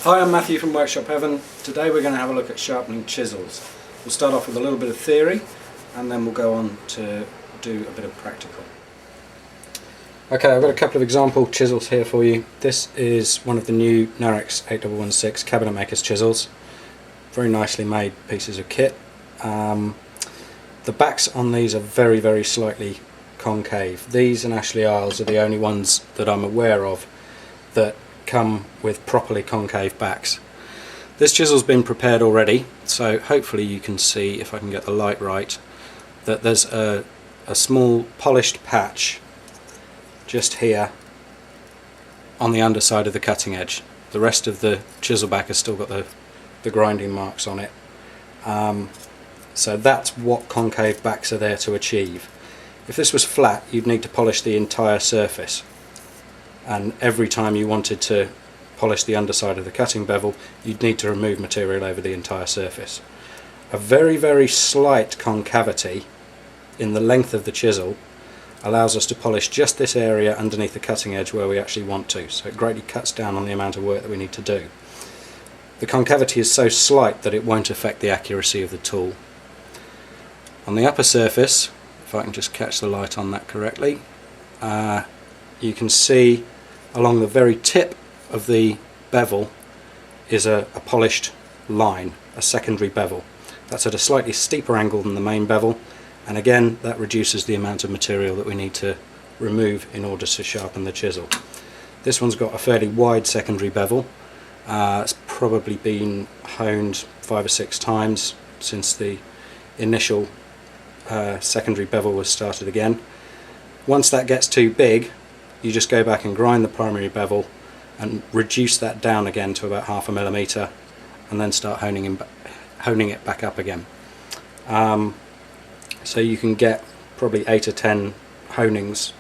Hi, I'm Matthew from Workshop Heaven. Today we're going to have a look at sharpening chisels. We'll start off with a little bit of theory and then we'll go on to do a bit of practical. Okay, I've got a couple of example chisels here for you. This is one of the new Narex 8116 cabinet makers chisels. Very nicely made pieces of kit. The backs on these are very slightly concave. These and Ashley Isles are the only ones that I'm aware of that come with properly concave backs. This chisel's been prepared already, so hopefully you can see, if I can get the light right, that there's a small polished patch just here on the underside of the cutting edge. The rest of the chisel back has still got the grinding marks on it. So that's what concave backs are there to achieve. If this was flat, you'd need to polish the entire surface, and every time you wanted to polish the underside of the cutting bevel, you'd need to remove material over the entire surface. A very slight concavity in the length of the chisel allows us to polish just this area underneath the cutting edge where we actually want to, so it greatly cuts down on the amount of work that we need to do. The concavity is so slight that it won't affect the accuracy of the tool. On the upper surface, if I can just catch the light on that correctly, you can see along the very tip of the bevel is a polished line, a secondary bevel. That's at a slightly steeper angle than the main bevel, and again that reduces the amount of material that we need to remove in order to sharpen the chisel. This one's got a fairly wide secondary bevel. It's probably been honed 5 or 6 times since the initial secondary bevel was started again. Once that gets too big, you just go back and grind the primary bevel and reduce that down again to about 0.5 millimeter, and then start honing it back up again. So you can get probably 8 or 10 honings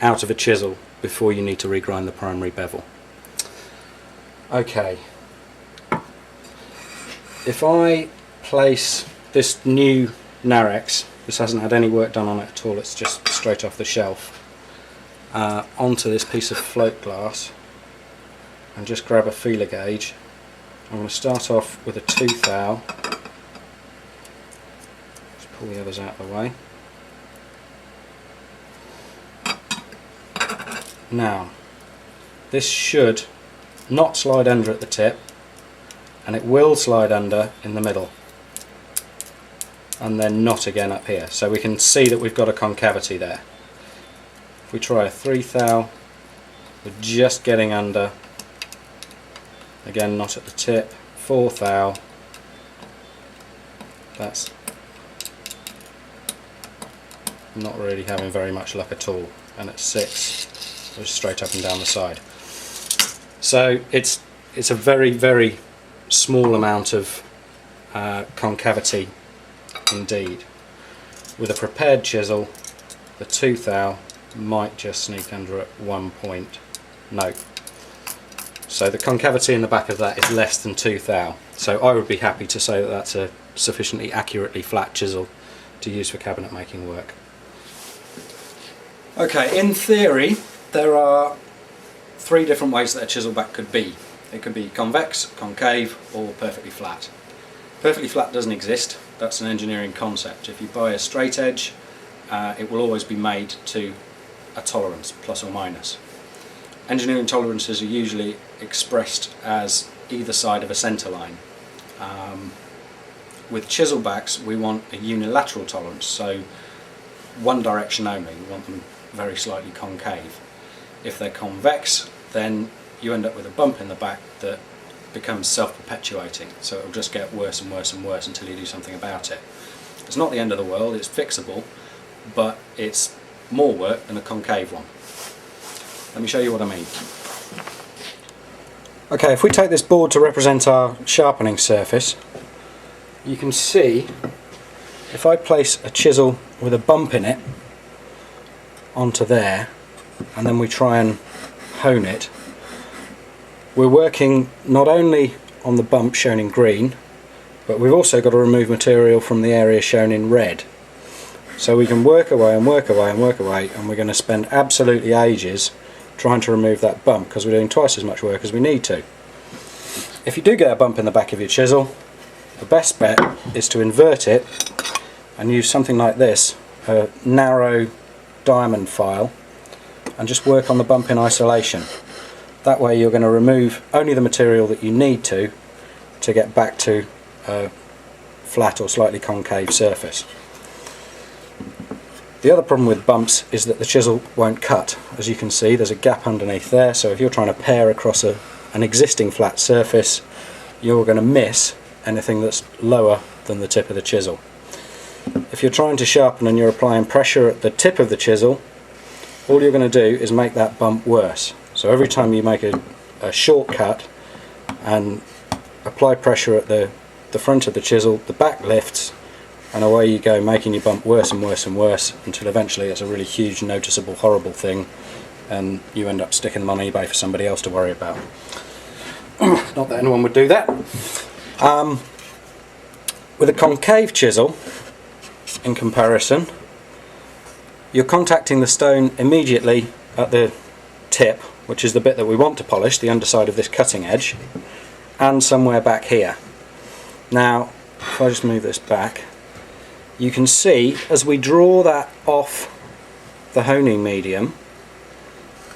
out of a chisel before you need to regrind the primary bevel. Okay, if I place this new Narex, this hasn't had any work done on it at all, it's just straight off the shelf, onto this piece of float glass and just grab a feeler gauge. I'm going to start off with a tooth thou. Just pull the others out of the way. Now, this should not slide under at the tip, and it will slide under in the middle, and then not again up here. So we can see that we've got a concavity there. If we try a 3 thou, we're just getting under, again not at the tip. 4 thou, that's not really having very much luck at all, and at 6 we're straight up and down the side. So it's a very small amount of concavity indeed. With a prepared chisel, the 2 thou might just sneak under at 1 point. No. So the concavity in the back of that is less than 2 thou. So I would be happy to say that that's a sufficiently accurately flat chisel to use for cabinet making work. Okay, in theory there are 3 different ways that a chisel back could be. It could be convex, concave, or perfectly flat. Perfectly flat doesn't exist. That's an engineering concept. If you buy a straight edge, it will always be made to a tolerance, plus or minus. Engineering tolerances are usually expressed as either side of a centre line. With chisel backs we want a unilateral tolerance, so one direction only. We want them very slightly concave. If they're convex, then you end up with a bump in the back that becomes self-perpetuating, so it'll just get worse and worse and worse until you do something about it. It's not the end of the world, it's fixable, but it's more work than a concave one. Let me show you what I mean. Okay, if we take this board to represent our sharpening surface, you can see if I place a chisel with a bump in it onto there, and then we try and hone it, we're working not only on the bump shown in green, but we've also got to remove material from the area shown in red. So we can work away and work away and work away, and we're going to spend absolutely ages trying to remove that bump because we're doing twice as much work as we need to. if you do get a bump in the back of your chisel, the best bet is to invert it and use something like this, a narrow diamond file, and just work on the bump in isolation. That way you're going to remove only the material that you need to get back to a flat or slightly concave surface. The other problem with bumps is that the chisel won't cut. As you can see, there's a gap underneath there, so if you're trying to pare across an existing flat surface, you're going to miss anything that's lower than the tip of the chisel. If you're trying to sharpen and you're applying pressure at the tip of the chisel, all you're going to do is make that bump worse. So every time you make a shortcut and apply pressure at the front of the chisel, the back lifts, and away you go, making your bump worse and worse and worse, until eventually it's a really huge, noticeable, horrible thing, and you end up sticking them on eBay for somebody else to worry about. Not that anyone would do that. With a concave chisel, in comparison, you're contacting the stone immediately at the tip, which is the bit that we want to polish, the underside of this cutting edge, and somewhere back here. Now, if I just move this back, you can see as we draw that off the honing medium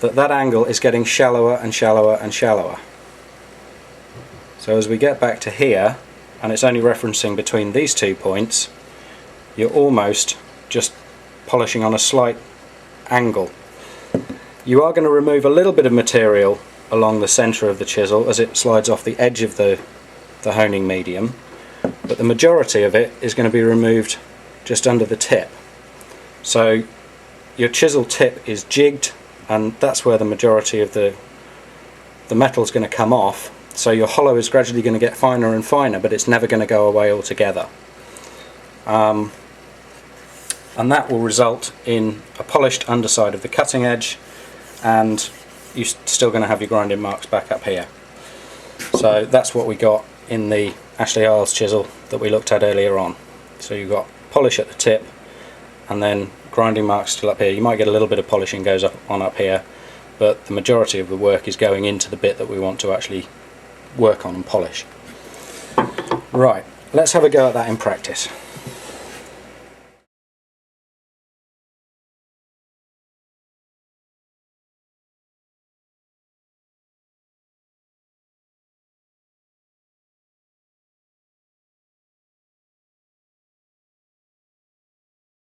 that angle is getting shallower and shallower and shallower. So as we get back to here, and it's only referencing between these 2 points, you're almost just polishing on a slight angle. You are going to remove a little bit of material along the centre of the chisel as it slides off the edge of the honing medium, but the majority of it is going to be removed just under the tip. So your chisel tip is jigged, and that's where the majority of the metal is going to come off. So your hollow is gradually going to get finer and finer, but it's never going to go away altogether. And that will result in a polished underside of the cutting edge, and you're still going to have your grinding marks back up here. So that's what we got in the Ashley Isles chisel that we looked at earlier on. So you've got polish at the tip, and then grinding marks still up here. You might get a little bit of polishing goes on up here, but the majority of the work is going into the bit that we want to actually work on and polish. Right, let's have a go at that in practice.